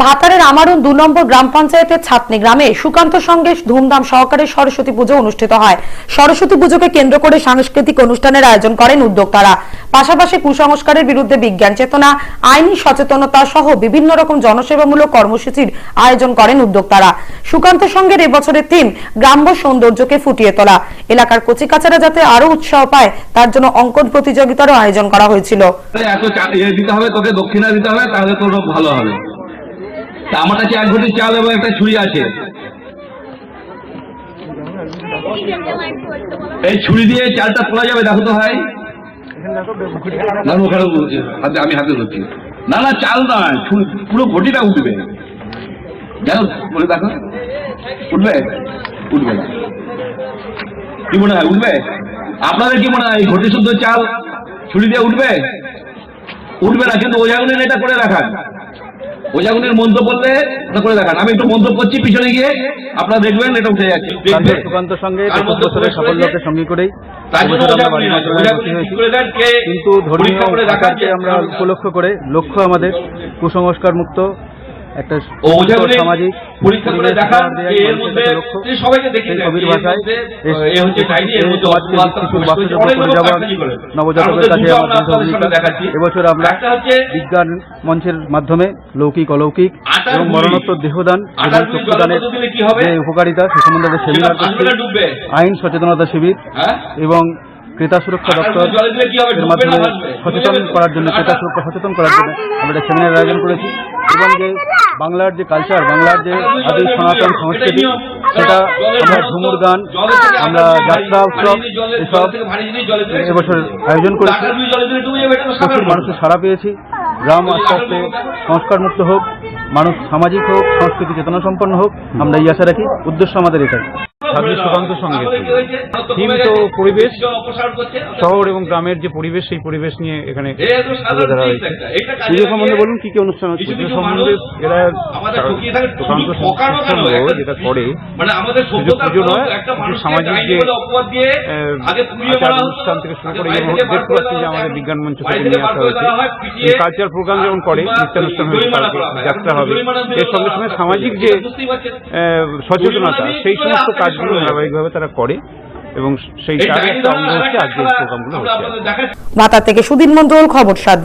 ভাতারের আমারুন ২ নম্বর গ্রাম পঞ্চায়েতের ছাতনি গ্রামে সুকান্ত সঙ্গে ধুমধাম সহকারে সরস্বতী পুজো অনুষ্ঠিত হয়। সরস্বতী পুজোকে কেন্দ্র করে সাংস্কৃতিক অনুষ্ঠানের আয়োজন করেন উদ্যোক্তারা। পাশাপাশি কুসংস্কারের বিরুদ্ধে বিজ্ঞান চেতনা, আইনি সচেতনতা সহ বিভিন্ন রকম জনসেবামূলক কর্মসূচির আয়োজন করেন উদ্যোক্তারা। সুকান্ত সঙ্গের এবছরের থিম গ্রাম্য সৌন্দর্যকে ফুটিয়ে তোলা। এলাকার কচিকাচারা যাতে আরো উৎসাহ পায় তার জন্য অঙ্কন প্রতিযোগিতারও আয়োজন করা হয়েছিল। দক্ষিণা দিতে হবে, তাহলে তো ভালো হবে। আমার কাছে 1 ঘটি চাল এবং একটা ছুরি আছে। এই ছুরি দিয়ে চালটা তোলা যাবে? দেখো তো ভাই, আমি হাতে ধরছি। না না, চাল নয়, পুরো ঘটিটা উঠবে। দেখো বলে দেখো, উঠবে? উঠবে না। কি মনে হয় উঠবে? আপনাদের কি মনে হয় ঘটি শুদ্ধ চাল ছুরি দিয়ে উঠবে? উঠবে না। কিন্তু ওজাগুনের এটা করে রাখান, ওজাগুনের মন্ত্র বললে ওটা করে দেখান। আমি একটু মন্ত্র করছি, পিছনে গিয়ে আপনারা দেখবেন এটা উঠে যাচ্ছে। সুকান্ত সঙ্গে 25 বছরের সাফল্যকে সঙ্গী করেই কিন্তু ধর্মীয় আচারকে আমরা উপলক্ষ করে লক্ষ্য আমাদের কুসংস্কার মুক্ত একটা সামাজিক কবির ভাষায় নবজাতকের কাছে এবছর আমরা বিজ্ঞান মঞ্চের মাধ্যমে লৌকিক অলৌকিক এবং মরণোত্তর দেহদান এবং চক্ষুদানের যে উপকারিতা সে সম্বন্ধে একটা সেমিনার করছি, আইন সচেতনতা শিবির এবং ক্রেতা সুরক্ষা দপ্তর এর মাধ্যমে সচেতন করার জন্য, ক্রেতা সুরক্ষা সচেতন করার জন্য আমরা একটা সেমিনার আয়োজন করেছি। এবং যে বাংলার যে কালচার, বাংলার যে আদি সনাতন সংস্কৃতি, সেটা আমরা ঝুমুর গান, আমরা যাত্রা উৎসব এসব এবছর আয়োজন করেছি। প্রচুর মানুষের সাড়া পেয়েছি। গ্রাম আস্তে আস্তে সংস্কার মুক্ত হোক, মানুষ সামাজিক হোক, সংস্কৃতি চেতনা সম্পন্ন হোক, আমরা এই আশা রাখি। উদ্দেশ্য আমাদের এটাই। সুকান্ত সঙ্গে থিম তো পরিবেশ, শহর এবং গ্রামের যে পরিবেশ, সেই পরিবেশ নিয়ে এখানে ধরা হয়েছে। পুজো সম্বন্ধে বলুন, কি কি অনুষ্ঠান হচ্ছে? পুজো সম্বন্ধে এরা সুকান্ত সংঘ যেটা করে, শুধু পুজো নয়, সামাজিক যে আচার অনুষ্ঠান থেকে শুরু করে, যেমন দেখতে পাচ্ছি যে আমাদের বিজ্ঞান মঞ্চ থেকে নিয়ে আসা হয়েছে। কালচার প্রোগ্রাম যেমন করে, নৃত্যানুষ্ঠান হয়েছে, যাত্রা হবে, এর সঙ্গে সঙ্গে সামাজিক যে সচেতনতা, সেই সমস্ত কাজগুলো ধারাবাহিকভাবে তারা করে এবং সেই একটা অঙ্গ হচ্ছে আজকে এই প্রোগ্রামগুলো হচ্ছে। ভাতা থেকে সুদীন মন্ডল, খবর 7।